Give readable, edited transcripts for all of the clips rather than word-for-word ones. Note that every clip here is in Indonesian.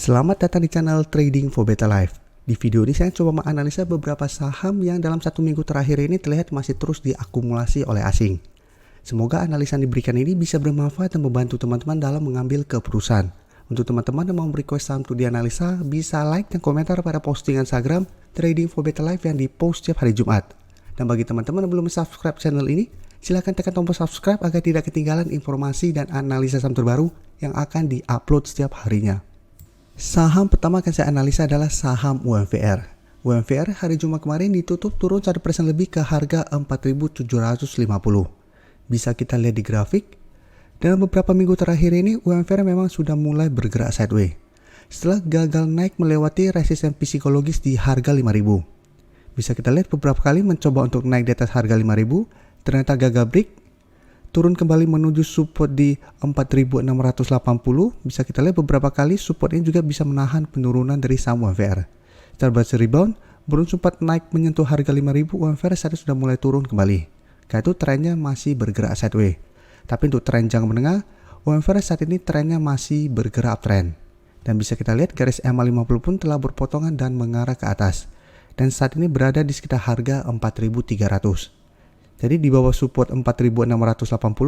Selamat datang di channel Trading for Better Life. Di video ini saya coba menganalisa beberapa saham yang dalam satu minggu terakhir ini terlihat masih terus diakumulasi oleh asing. Semoga analisa yang diberikan ini bisa bermanfaat dan membantu teman-teman dalam mengambil keputusan. Untuk teman-teman yang mau request saham untuk dianalisa, bisa like dan komentar pada postingan Instagram Trading for Better Life yang dipost setiap hari Jumat. Dan bagi teman-teman yang belum subscribe channel ini, silahkan tekan tombol subscribe agar tidak ketinggalan informasi dan analisa saham terbaru yang akan diupload setiap harinya. Saham pertama akan saya analisa adalah saham UMVR. UMVR hari Jumat kemarin ditutup turun 1% lebih ke harga 4.750. Bisa kita lihat di grafik. Dalam beberapa minggu terakhir ini UMVR memang sudah mulai bergerak sideways. Setelah gagal naik melewati resisten psikologis di harga 5.000. Bisa kita lihat beberapa kali mencoba untuk naik di atas harga 5.000, ternyata gagal break. Turun kembali menuju support di 4.680. Bisa kita lihat beberapa kali support ini juga bisa menahan penurunan dari saham UMVR. Setelah berhasil rebound, belum sempat naik menyentuh harga 5.000, UMVR saat ini sudah mulai turun kembali. Karena itu trennya masih bergerak sideways. Tapi untuk tren jangka menengah, UMVR saat ini trennya masih bergerak uptrend. Dan bisa kita lihat garis EMA50 pun telah berpotongan dan mengarah ke atas. Dan saat ini berada di sekitar harga 4.300. Jadi di bawah support 4.680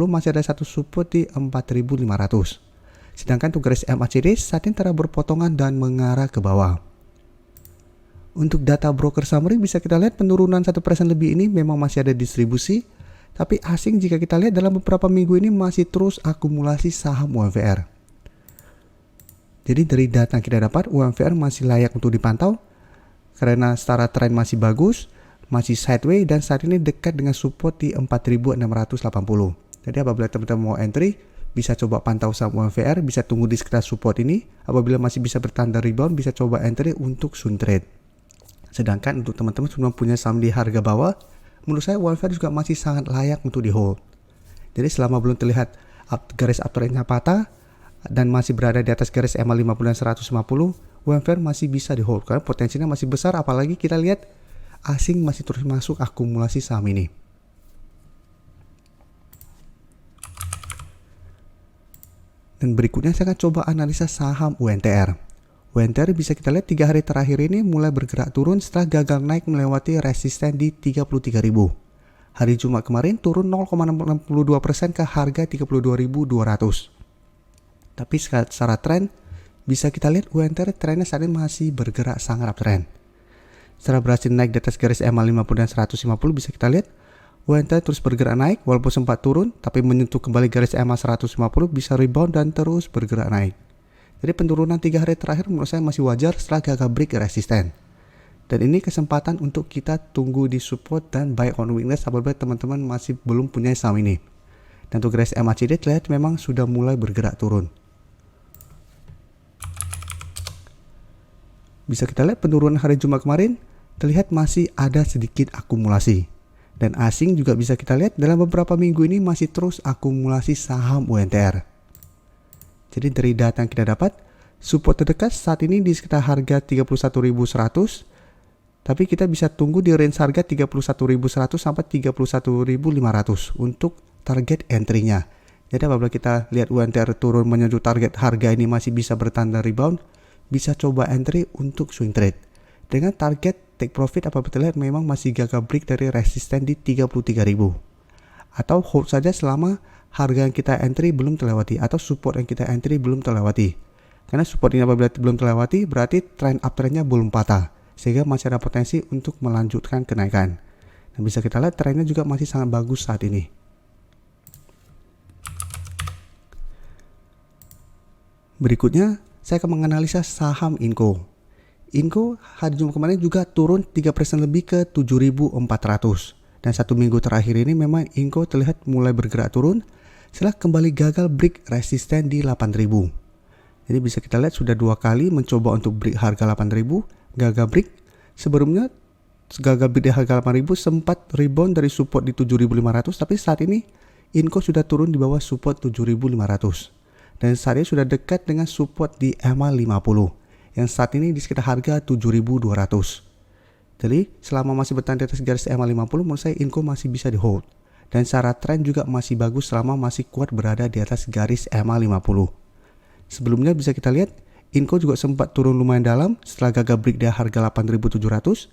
masih ada satu support di 4.500. Sedangkan untuk garis MACD saat ini telah berpotongan dan mengarah ke bawah. Untuk data broker summary bisa kita lihat penurunan 1% lebih ini memang masih ada distribusi. Tapi asing jika kita lihat dalam beberapa minggu ini masih terus akumulasi saham UMVR. Jadi dari data yang kita dapat UMVR masih layak untuk dipantau. Karena secara tren masih bagus, masih sideways dan saat ini dekat dengan support di 4.680. Jadi apabila teman-teman mau entry, bisa coba pantau saham UMVR, bisa tunggu di sekitar support ini. Apabila masih bisa bertanda rebound, bisa coba entry untuk swing trade. Sedangkan untuk teman-teman yang punya saham di harga bawah, menurut saya UMVR juga masih sangat layak untuk di hold. Jadi selama belum terlihat garis uptrendnya patah dan masih berada di atas garis EMA50 dan 150, UMVR masih bisa di hold karena potensinya masih besar, apalagi kita lihat asing masih terus masuk akumulasi saham ini. Dan berikutnya saya akan coba analisa saham UNTR. UNTR bisa kita lihat 3 hari terakhir ini mulai bergerak turun setelah gagal naik melewati resisten di 33.000. Hari Jumat kemarin turun 0,62% ke harga 32.200. Tapi secara tren bisa kita lihat UNTR trennya saat ini masih bergerak sangat uptrend. Setelah berhasil naik di atas garis EMA50 dan 150 bisa kita lihat UNTR terus bergerak naik walaupun sempat turun tapi menyentuh kembali garis EMA150 bisa rebound dan terus bergerak naik. Jadi penurunan 3 hari terakhir menurut saya masih wajar setelah gagal break resisten. Dan ini kesempatan untuk kita tunggu di support dan buy on weakness apabila teman-teman masih belum punya saham ini. Dan untuk garis MACD terlihat memang sudah mulai bergerak turun. Bisa kita lihat penurunan hari Jumat kemarin terlihat masih ada sedikit akumulasi. Dan asing juga bisa kita lihat dalam beberapa minggu ini masih terus akumulasi saham UNTR. Jadi dari data yang kita dapat, support terdekat saat ini di sekitar harga 31.100. Tapi kita bisa tunggu di range harga 31.100 sampai 31.500 untuk target entry-nya. Jadi apabila kita lihat UNTR turun menuju target harga ini masih bisa bertanda rebound, bisa coba entry untuk swing trade. Dengan target take profit apabila terlihat memang masih gagal break dari resisten di 33.000. Atau hold saja selama harga yang kita entry belum terlewati atau support yang kita entry belum terlewati. Karena support ini apabila belum terlewati berarti trend uptrendnya belum patah. Sehingga masih ada potensi untuk melanjutkan kenaikan. Dan bisa kita lihat trennya juga masih sangat bagus saat ini. Berikutnya saya akan menganalisa saham Inco. Inco hari Jumat kemarin juga turun 3% lebih ke 7.400. Dan satu minggu terakhir ini memang Inco terlihat mulai bergerak turun setelah kembali gagal break resisten di 8.000. Jadi bisa kita lihat sudah 2 kali mencoba untuk break harga 8.000, gagal break. Sebelumnya gagal break di harga 8.000 sempat rebound dari support di 7.500, tapi saat ini Inco sudah turun di bawah support 7.500. Dan saat ini sudah dekat dengan support di EMA50 yang saat ini di sekitar harga 7.200. Jadi selama masih bertahan di atas garis EMA50 menurut saya Inco masih bisa di hold. Dan secara tren juga masih bagus selama masih kuat berada di atas garis EMA50. Sebelumnya bisa kita lihat Inco juga sempat turun lumayan dalam setelah gagal break di harga 8.700.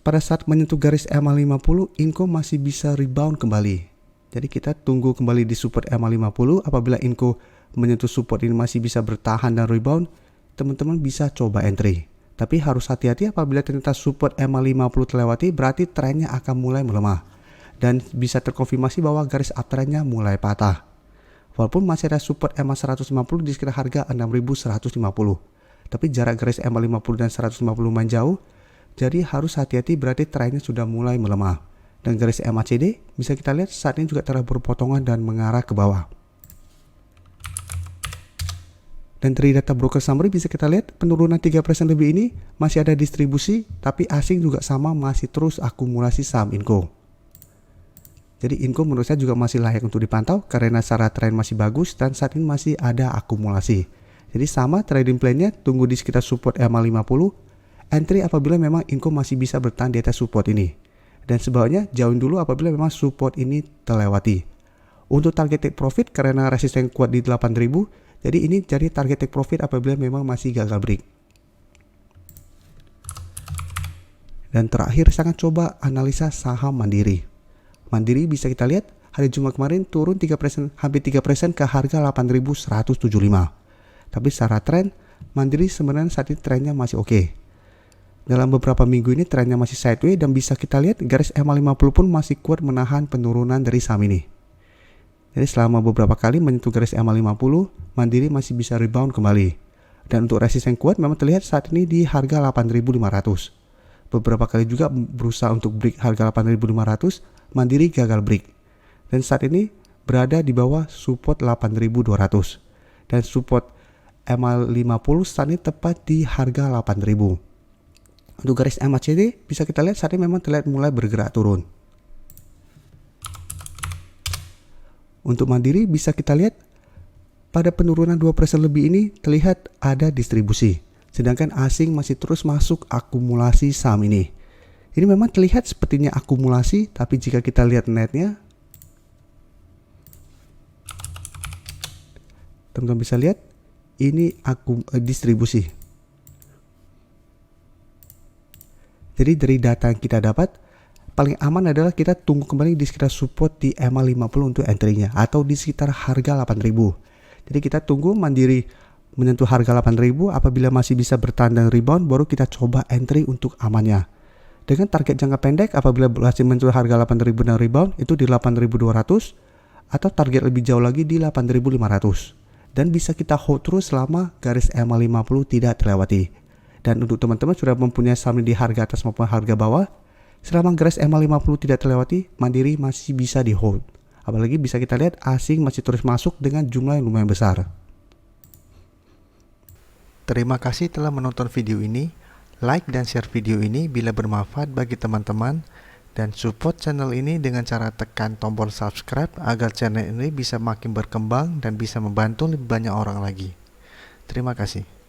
Pada saat menyentuh garis EMA 50, Inco masih bisa rebound kembali. Jadi kita tunggu kembali di support EMA 50. Apabila Inco menyentuh support ini masih bisa bertahan dan rebound, teman-teman bisa coba entry. Tapi harus hati-hati apabila ternyata support EMA 50 terlewati, berarti trennya akan mulai melemah. Dan bisa terkonfirmasi bahwa garis uptrendnya mulai patah. Walaupun masih ada support EMA 150 di sekitar harga 6.150. Tapi jarak garis EMA 50 dan 150 lumayan jauh. Jadi harus hati-hati berarti trennya sudah mulai melemah. Dan garis MACD bisa kita lihat saat ini juga telah berpotongan dan mengarah ke bawah. Dan dari data broker summary bisa kita lihat penurunan 3% lebih ini masih ada distribusi, tapi asing juga sama masih terus akumulasi saham Inco. Jadi Inco menurut saya juga masih layak untuk dipantau karena secara tren masih bagus dan saat ini masih ada akumulasi. Jadi sama trading plan-nya, tunggu di sekitar support EMA 50, entry apabila memang Inco masih bisa bertahan di atas support ini. Dan sebaliknya jauhin dulu apabila memang support ini terlewati. Untuk target take profit karena resisten kuat di 8.000, jadi ini jadi target take profit apabila memang masih gagal break. Dan terakhir sangat coba analisa saham Mandiri. Mandiri bisa kita lihat hari Jumat kemarin turun 3%, hampir 3% ke harga 8.175. Tapi secara tren Mandiri sebenarnya saat ini trennya masih oke. Dalam beberapa minggu ini trennya masih sideways dan bisa kita lihat garis EMA 50 pun masih kuat menahan penurunan dari saham ini. Jadi selama beberapa kali menyentuh garis EMA 50, Mandiri masih bisa rebound kembali. Dan untuk resisten kuat memang terlihat saat ini di harga 8.500. Beberapa kali juga berusaha untuk break harga 8.500, Mandiri gagal break. Dan saat ini berada di bawah support 8.200. Dan support EMA 50 saat ini tepat di harga 8.000. Untuk garis MACD bisa kita lihat saat ini memang terlihat mulai bergerak turun. Untuk Mandiri bisa kita lihat pada penurunan 2% lebih ini terlihat ada distribusi. Sedangkan asing masih terus masuk akumulasi saham ini. Ini memang terlihat sepertinya akumulasi, tapi jika kita lihat netnya, teman-teman bisa lihat ini distribusi. Jadi dari data yang kita dapat, paling aman adalah kita tunggu kembali di sekitar support di EMA 50 untuk entry-nya atau di sekitar harga 8.000. Jadi kita tunggu Mandiri menyentuh harga 8.000, apabila masih bisa bertahan dan rebound baru kita coba entry untuk amannya. Dengan target jangka pendek apabila berhasil menyentuh harga 8.000 dan rebound itu di 8.200 atau target lebih jauh lagi di 8.500. Dan bisa kita hold terus selama garis EMA 50 tidak terlewati. Dan untuk teman-teman sudah mempunyai saham di harga atas maupun harga bawah, selama garis EMA 50 tidak terlewati, Mandiri masih bisa di hold. Apalagi bisa kita lihat asing masih terus masuk dengan jumlah yang lumayan besar. Terima kasih telah menonton video ini. Like dan share video ini bila bermanfaat bagi teman-teman. Dan support channel ini dengan cara tekan tombol subscribe agar channel ini bisa makin berkembang dan bisa membantu lebih banyak orang lagi. Terima kasih.